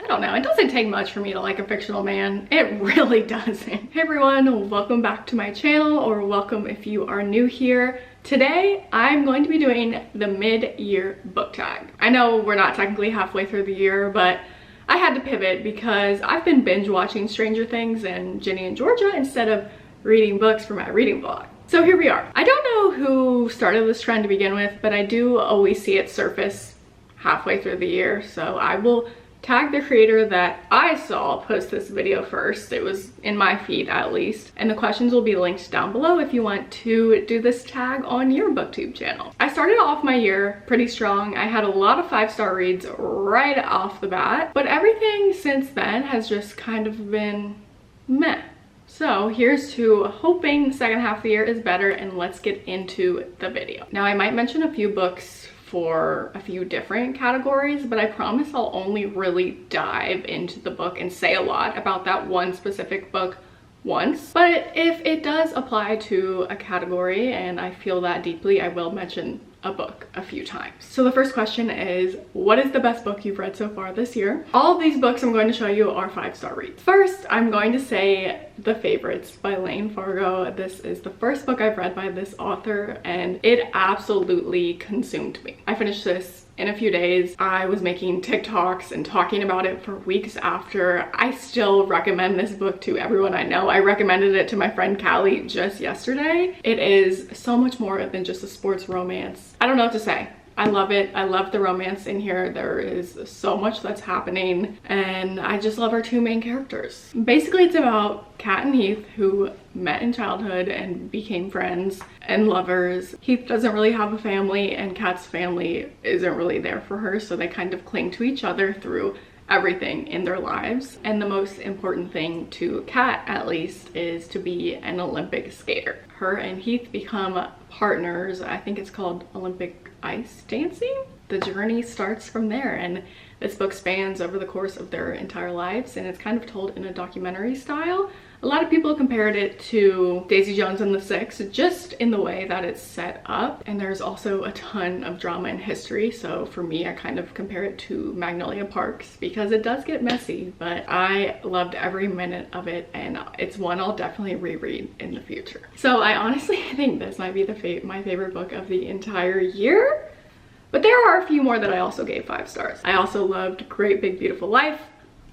don't know, it doesn't take much for me to like a fictional man. It really doesn't. Hey everyone, welcome back to my channel, or welcome if you are new here. Today, I'm going to be doing the mid-year book tag. I know we're not technically halfway through the year, but I had to pivot because I've been binge watching Stranger Things and Ginny and Georgia instead of reading books for my reading vlog. So here we are. I don't know who started this trend to begin with, but I do always see it surface halfway through the year, so I will tag the creator that I saw post this video first. It was in my feed at least, and the questions will be linked down below if you want to do this tag on your booktube channel. I started off my year pretty strong. I had a lot of 5-star reads right off the bat, but everything since then has just kind of been meh. So here's to hoping the second half of the year is better, and let's get into the video. Now I might mention a few books for a few different categories, but I promise I'll only really dive into the book and say a lot about that one specific book once. But if it does apply to a category and I feel that deeply, I will mention a book a few times. So the first question is, what is the best book you've read so far this year? All of these books I'm going to show you are 5-star reads. First, I'm going to say The Favorites by Lane Fargo. This is the first book I've read by this author, and it absolutely consumed me. I finished this in a few days. I was making TikToks and talking about it for weeks after. I still recommend this book to everyone I know. I recommended it to my friend Callie just yesterday. It is so much more than just a sports romance. I don't know what to say. I love it. I love the romance in here. There is so much that's happening, and I just love our two main characters. Basically, it's about Kat and Heath, who met in childhood and became friends and lovers. Heath doesn't really have a family, and Kat's family isn't really there for her, so they kind of cling to each other through everything in their lives. And the most important thing to Kat, at least, is to be an Olympic skater. Her and Heath become partners. I think it's called Olympic ice dancing. The journey starts from there, and this book spans over the course of their entire lives, and it's kind of told in a documentary style. A lot of people compared it to Daisy Jones and the Six, just in the way that it's set up. And there's also a ton of drama and history. So for me, I kind of compare it to Magnolia Parks because it does get messy, but I loved every minute of it, and it's one I'll definitely reread in the future. So I honestly think this might be my favorite book of the entire year. But there are a few more that I also gave 5 stars. I also loved Great Big Beautiful Life.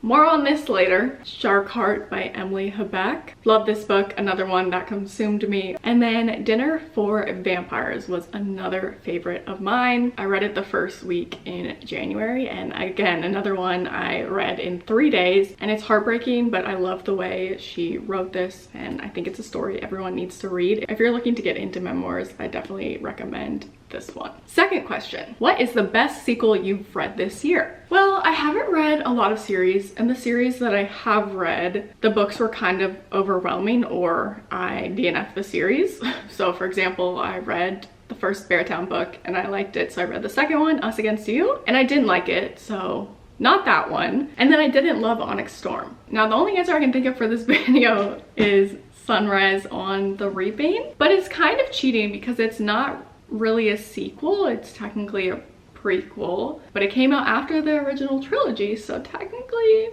More on this later. Shark Heart by Emily Habeck. Love this book, another one that consumed me. And then Dinner for Vampires was another favorite of mine. I read it the first week in January, and again, another one I read in 3 days. And it's heartbreaking, but I love the way she wrote this, and I think it's a story everyone needs to read. If you're looking to get into memoirs, I definitely recommend this one. Second question, what is the best sequel you've read this year? Well, I haven't read a lot of series, and the series that I have read, the books were kind of overwhelming, or I DNF'd the series. So for example, I read the first Beartown book and I liked it, so I read the second one, Us Against You, and I didn't like it, so not that one. And then I didn't love Onyx Storm. Now the only answer I can think of for this video is Sunrise on the Reaping, but it's kind of cheating because it's not really a sequel. It's technically a prequel, but it came out after the original trilogy, so technically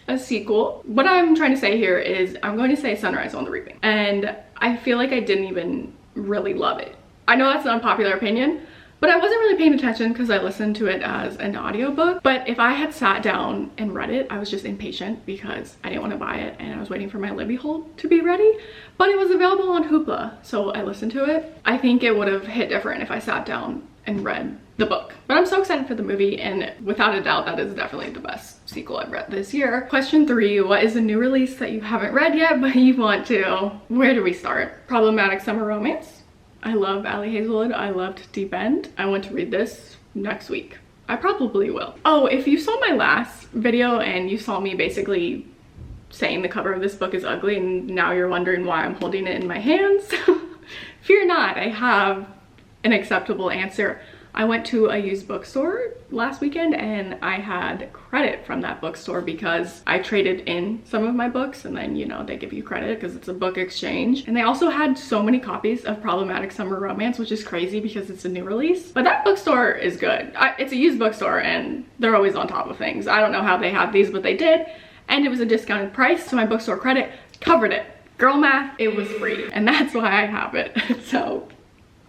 a sequel. What I'm trying to say here is I'm going to say Sunrise on the Reaping, and I feel like I didn't even really love it. I know that's an unpopular opinion, but I wasn't really paying attention because I listened to it as an audiobook. But if I had sat down and read it, I was just impatient because I didn't want to buy it, and I was waiting for my Libby hold to be ready. But it was available on Hoopla, so I listened to it. I think it would have hit different if I sat down and read the book. But I'm so excited for the movie, and without a doubt, that is definitely the best sequel I've read this year. Question 3, what is a new release that you haven't read yet but you want to? Where do we start? Problematic Summer Romance. I love Ali Hazelwood. I loved Deep End. I want to read this next week. I probably will. Oh, if you saw my last video and you saw me basically saying the cover of this book is ugly, and now you're wondering why I'm holding it in my hands, fear not, I have an acceptable answer. I went to a used bookstore last weekend and I had credit from that bookstore because I traded in some of my books, and then, you know, they give you credit because it's a book exchange. And they also had so many copies of Problematic Summer Romance, which is crazy because it's a new release. But that bookstore is good. It's a used bookstore and they're always on top of things. I don't know how they have these, but they did. And it was a discounted price, so my bookstore credit covered it. Girl math, it was free. And that's why I have it. So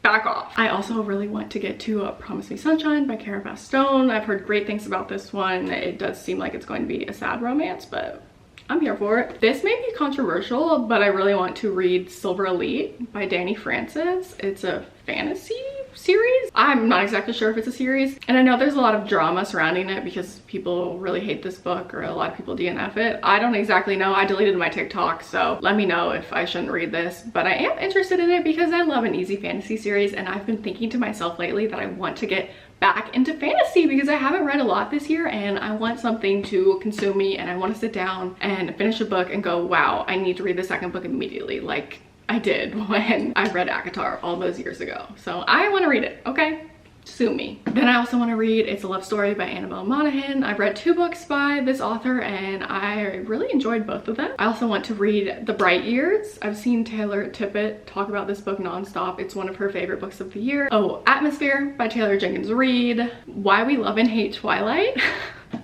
back off. I also really want to get to Promise Me Sunshine by Cara Stone. I've heard great things about this one. It does seem like it's going to be a sad romance, but I'm here for it. This may be controversial, but I really want to read Silver Elite by Danny Francis. It's a fantasy series. I'm not exactly sure if it's a series, and I know there's a lot of drama surrounding it because people really hate this book, or a lot of people DNF it. I don't exactly know. I deleted my TikTok, so let me know if I shouldn't read this, but I am interested in it because I love an easy fantasy series, and I've been thinking to myself lately that I want to get back into fantasy because I haven't read a lot this year, and I want something to consume me, and I want to sit down and finish a book and go, wow, I need to read the second book immediately, like I did when I read ACOTAR all those years ago. So I want to read it, okay? Sue me. Then I also want to read It's a Love Story by Annabelle Monaghan. I've read 2 books by this author and I really enjoyed both of them. I also want to read The Bright Years. I've seen Taylor Tippett talk about this book nonstop. It's one of her favorite books of the year. Oh, Atmosphere by Taylor Jenkins Reid. Why We Love and Hate Twilight.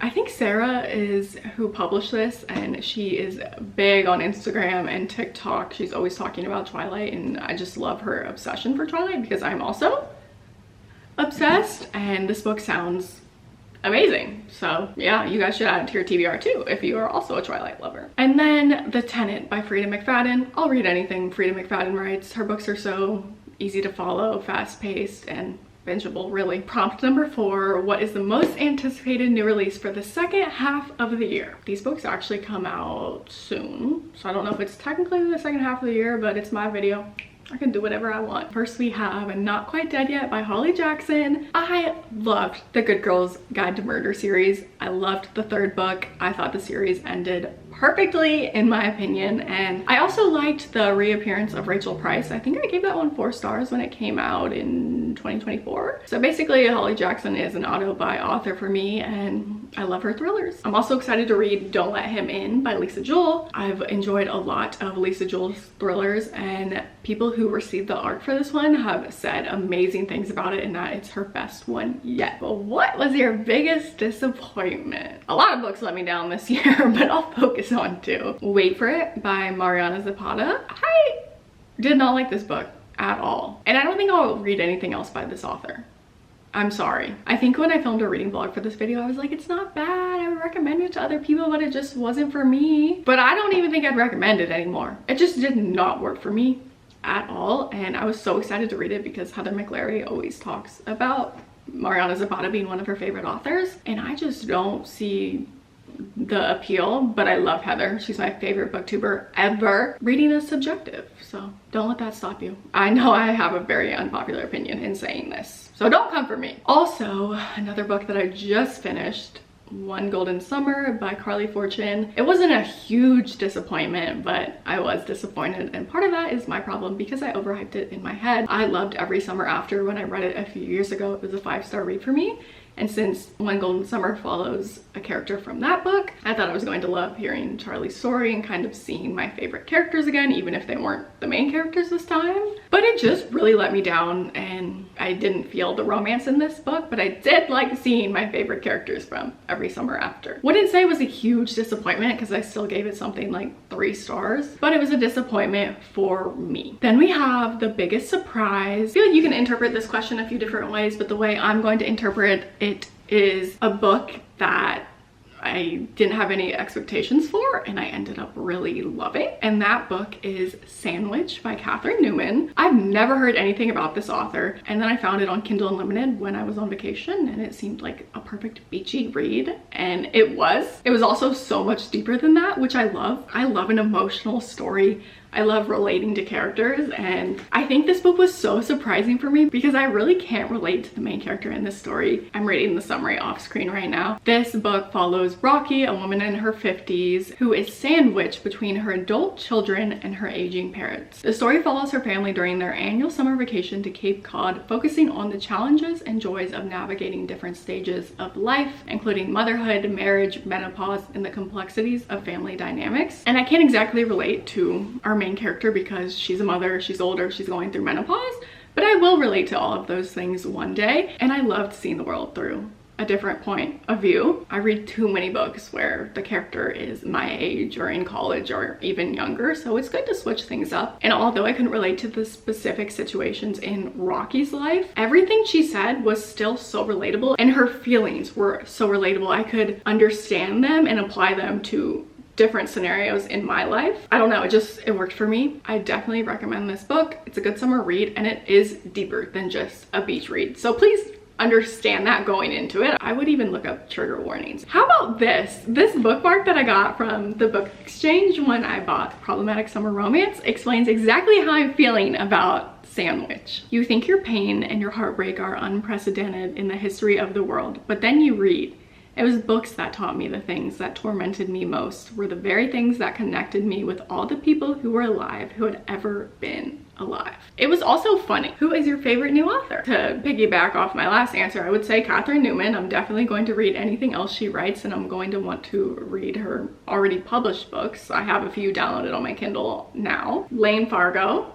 I think Sarah is who published this, and she is big on Instagram and TikTok. She's always talking about Twilight, and I just love her obsession for Twilight because I'm also obsessed, and this book sounds amazing. So yeah, you guys should add it to your TBR too if you are also a Twilight lover. And then The Tenant by Frida McFadden. I'll read anything Frida McFadden writes. Her books are so easy to follow, fast-paced, and bingeable, really. Prompt number 4, what is the most anticipated new release for the second half of the year? These books actually come out soon, so I don't know if it's technically the second half of the year, but it's my video. I can do whatever I want. First we have Not Quite Dead Yet by Holly Jackson. I loved the Good Girls Guide to Murder series. I loved the 3rd book. I thought the series ended perfectly in my opinion, and I also liked the reappearance of Rachel Price. I think I gave that one 4 stars when it came out in 2024. So basically Holly Jackson is an auto-buy author for me, and I love her thrillers. I'm also excited to read Don't Let Him In by Lisa Jewell. I've enjoyed a lot of Lisa Jewell's thrillers, and people who received the art for this one have said amazing things about it and that it's her best one yet. But what was your biggest disappointment? A lot of books let me down this year, but I'll focus on 2. Wait for It by Mariana Zapata. I did not like this book at all, and I don't think I'll read anything else by this author. I'm sorry. I think when I filmed a reading vlog for this video, I was like, it's not bad, I would recommend it to other people, but it just wasn't for me. But I don't even think I'd recommend it anymore. It just did not work for me at all, and I was so excited to read it because Heather McLary always talks about Mariana Zapata being one of her favorite authors, and I just don't see the appeal. But I love Heather. She's my favorite booktuber ever. Reading is subjective, so don't let that stop you. I know I have a very unpopular opinion in saying this, so don't come for me. Also, another book that I just finished, One Golden Summer by Carly Fortune. It wasn't a huge disappointment, but I was disappointed, and part of that is my problem because I overhyped it in my head. I loved Every Summer After when I read it a few years ago. It was a 5-star read for me, and since One Golden Summer follows a character from that book, I thought I was going to love hearing Charlie's story and kind of seeing my favorite characters again, even if they weren't the main characters this time. But it just really let me down, and I didn't feel the romance in this book, but I did like seeing my favorite characters from Every Summer After. Wouldn't say it was a huge disappointment because I still gave it something like 3 stars, but it was a disappointment for me. Then we have The Biggest Surprise. I feel like you can interpret this question a few different ways, but the way I'm going to interpret it is a book that I didn't have any expectations for and I ended up really loving, and that book is Sandwich by Catherine Newman. I've never heard anything about this author, and then I found it on Kindle Unlimited when I was on vacation, and it seemed like a perfect beachy read, and it was also so much deeper than that, which I love. I love an emotional story. I love relating to characters, and I think this book was so surprising for me because I really can't relate to the main character in this story. I'm reading the summary off screen right now. This book follows follows Rocky, a woman in her 50s, who is sandwiched between her adult children and her aging parents. The story follows her family during their annual summer vacation to Cape Cod, focusing on the challenges and joys of navigating different stages of life, including motherhood, marriage, menopause, and the complexities of family dynamics. And I can't exactly relate to our main character because she's a mother, she's older, she's going through menopause, but I will relate to all of those things one day. And I loved seeing the world through a different point of view. I read too many books where the character is my age or in college or even younger, so it's good to switch things up. And although I couldn't relate to the specific situations in Rocky's life, everything she said was still so relatable, and her feelings were so relatable. I could understand them and apply them to different scenarios in my life. I don't know, it worked for me. I definitely recommend this book. It's a good summer read, and it is deeper than just a beach read. So please understand that going into it. I would even look up trigger warnings. How about this? This bookmark that I got from the book exchange when I bought Problematic Summer Romance explains exactly how I'm feeling about Sandwich. You think your pain and your heartbreak are unprecedented in the history of the world, but then you read. It was books that taught me the things that tormented me most were the very things that connected me with all the people who were alive who had ever been alive. It was also funny. Who is your favorite new author? To piggyback off my last answer, I would say Catherine Newman. I'm definitely going to read anything else she writes, and I'm going to want to read her already published books. I have a few downloaded on my Kindle now. Lane Fargo,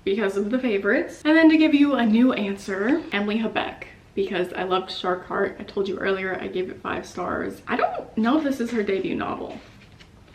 because of the favorites. And then to give you a new answer, Emily Habeck, because I loved Shark Heart. I told you earlier I gave it 5 stars. I don't know if this is her debut novel.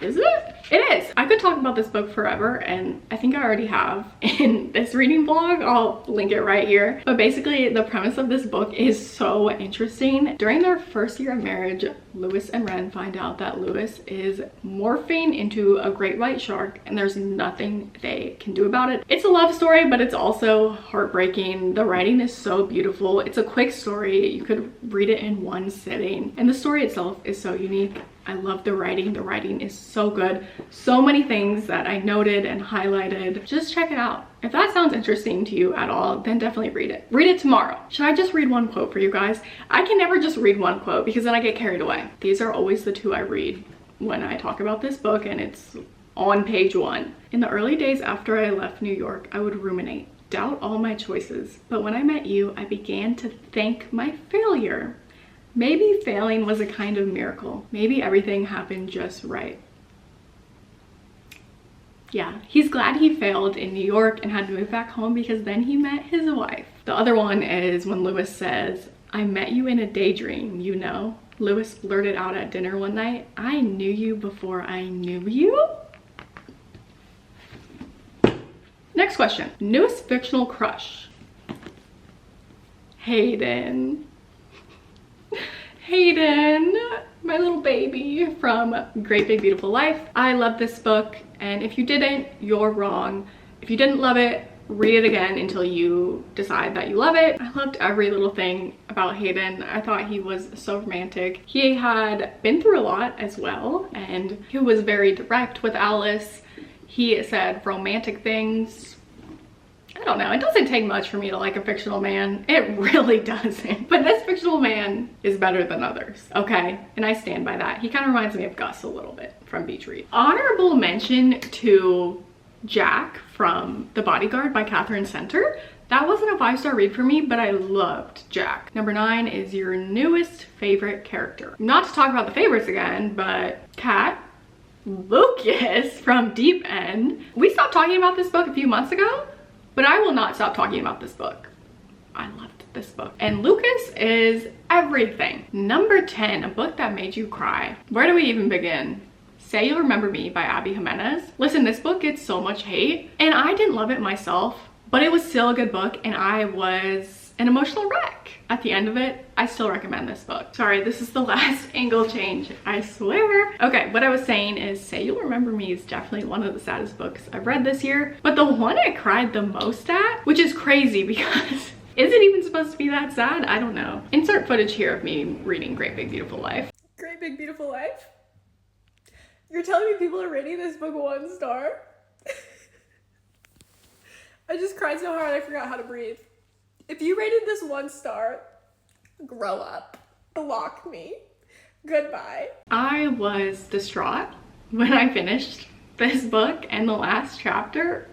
Is it? It is. I could talk about this book forever, and I think I already have in this reading vlog. I'll link it right here. But basically, the premise of this book is so interesting. During their first year of marriage, Lewis and Ren find out that Lewis is morphing into a great white shark, and there's nothing they can do about it. It's a love story, but it's also heartbreaking. The writing is so beautiful. It's a quick story. You could read it in one sitting, and the story itself is so unique. I love the writing. The writing is so good. So many things that I noted and highlighted. Just check it out. If that sounds interesting to you at all, then definitely read it. Read it tomorrow. Should I just read one quote for you guys? I can never just read one quote because then I get carried away. These are always the 2 I read when I talk about this book, and it's on page 1. In the early days after I left New York, I would ruminate, doubt all my choices. But when I met you, I began to thank my failure. Maybe failing was a kind of miracle. Maybe everything happened just right. Yeah, he's glad he failed in New York and had to move back home because then he met his wife. The other one is when Lewis says, I met you in a daydream, you know. Lewis blurted out at dinner one night, I knew you before I knew you? Next question, newest fictional crush. Hayden. Hayden, my little baby from Great Big Beautiful Life. I love this book, and if you didn't, you're wrong. If you didn't love it, read it again until you decide that you love it. I loved every little thing about Hayden. I thought he was so romantic. He had been through a lot as well, and he was very direct with Alice. He said romantic things. I don't know, it doesn't take much for me to like a fictional man. It really doesn't. But this fictional man is better than others, okay? And I stand by that. He kind of reminds me of Gus a little bit from Beach Read. Honorable mention to Jack from The Bodyguard by Catherine Center. That wasn't a 5-star read for me, but I loved Jack. Number 9 is your newest favorite character. Not to talk about the favorites again, but Kat, Lucas from Deep End. We stopped talking about this book a few months ago, but I will not stop talking about this book. I loved this book. And Lucas is everything. Number 10, a book that made you cry. Where do we even begin? Say You'll Remember Me by Abby Jimenez. Listen, this book gets so much hate, and I didn't love it myself, but it was still a good book, and I was an emotional wreck at the end of it. I still recommend this book. Sorry, this is the last angle change, I swear. Okay, what I was saying is Say You'll Remember Me is definitely one of the saddest books I've read this year, but the one I cried the most at, which is crazy because is it even supposed to be that sad? I don't know. Insert footage here of me reading Great Big Beautiful Life. Great Big Beautiful Life? You're telling me people are rating this book 1 star? I just cried so hard I forgot how to breathe. If you rated this 1 star, grow up. Block me. Goodbye. I was distraught when I finished this book, and the last chapter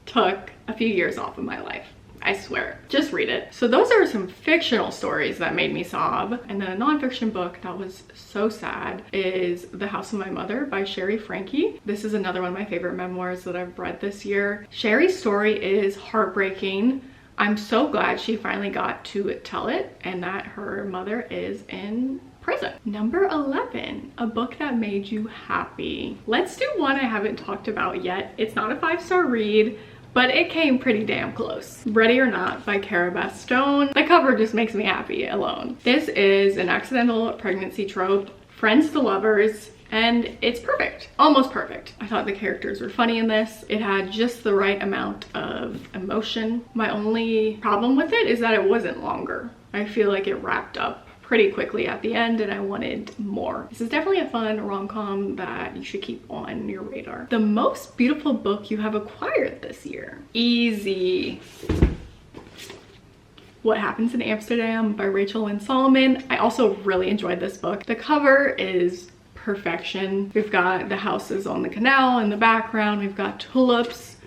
took a few years off of my life. I swear. Just read it. So those are some fictional stories that made me sob. And then a nonfiction book that was so sad is The House of My Mother by Sherry Frankie. This is another one of my favorite memoirs that I've read this year. Sherry's story is heartbreaking. I'm so glad she finally got to tell it and that her mother is in prison. Number 11, a book that made you happy. Let's do one I haven't talked about yet. It's not a 5-star read, but it came pretty damn close. Ready or Not by Cara Bastone. The cover just makes me happy alone. This is an accidental pregnancy trope, friends to lovers, and it's perfect, almost perfect. I thought the characters were funny in this. It had just the right amount of emotion. My only problem with it is that it wasn't longer. I feel like it wrapped up pretty quickly at the end and I wanted more. This is definitely a fun rom-com that you should keep on your radar. The most beautiful book you have acquired this year. Easy. What Happens in Amsterdam by Rachel Lynn Solomon. I also really enjoyed this book. The cover is perfection. We've got the houses on the canal in the background. We've got tulips.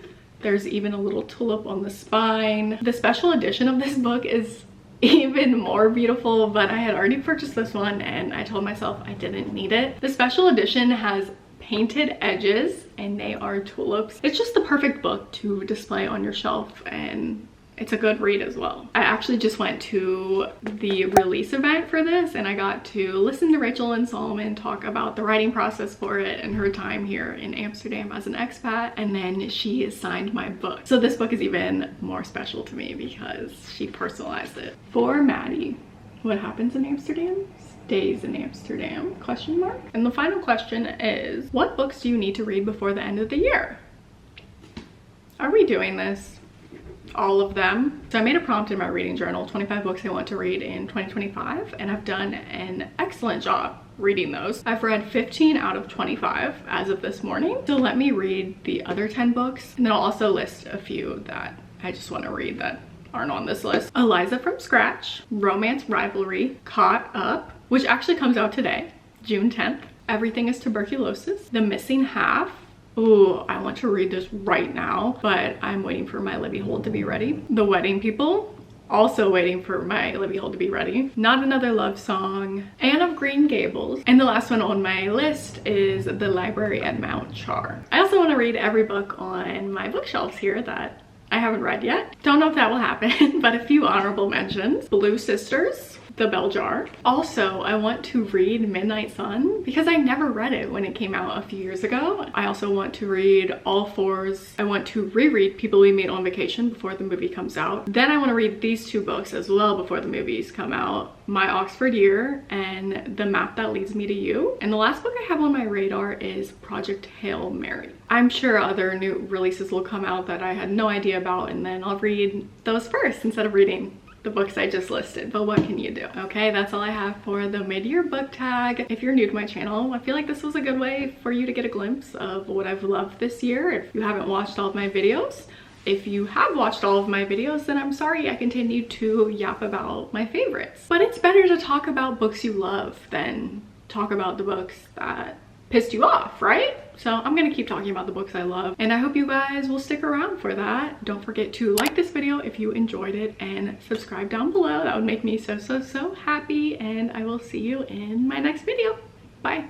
There's even a little tulip on the spine. The special edition of this book is even more beautiful, but I had already purchased this one and I told myself I didn't need it. The special edition has painted edges and they are tulips. It's just the perfect book to display on your shelf, and it's a good read as well. I actually just went to the release event for this and I got to listen to Rachel Lynn Solomon talk about the writing process for it and her time here in Amsterdam as an expat, and then she signed my book. So this book is even more special to me because she personalized it. For Maddie, What Happens in Amsterdam Stays in Amsterdam, ? And the final question is, what books do you need to read before the end of the year? Are we doing this? All of them. So I made a prompt in my reading journal, 25 books I want to read in 2025, and I've done an excellent job reading those. I've read 15 out of 25 as of this morning. So let me read the other 10 books, and then I'll also list a few that I just want to read that aren't on this list. Eliza from Scratch, Romance Rivalry, Caught Up, which actually comes out today, June 10th. Everything is Tuberculosis, The Missing Half. Ooh, I want to read this right now, but I'm waiting for my Libby hold to be ready. The Wedding People, also waiting for my Libby hold to be ready. Not Another Love Song, Anne of Green Gables, and the last one on my list is The Library at Mount Char. I also want to read every book on my bookshelves here that I haven't read yet. Don't know if that will happen, but a few honorable mentions. Blue Sisters, The Bell Jar. Also, I want to read Midnight Sun because I never read it when it came out a few years ago. I also want to read All Fours. I want to reread People We Meet on Vacation before the movie comes out. Then I want to read these two books as well before the movies come out. My Oxford Year and The Map That Leads Me to You. And the last book I have on my radar is Project Hail Mary. I'm sure other new releases will come out that I had no idea about, and then I'll read those first instead of reading the books I just listed. But what can you do? Okay, that's all I have for the mid-year book tag. If you're new to my channel, I feel like this was a good way for you to get a glimpse of what I've loved this year. If you haven't watched all of my videos, if you have watched all of my videos, then I'm sorry I continue to yap about my favorites. But it's better to talk about books you love than talk about the books that pissed you off, right? So I'm gonna keep talking about the books I love, and I hope you guys will stick around for that. Don't forget to like this video if you enjoyed it and subscribe down below. That would make me so happy, and I will see you in my next video. Bye.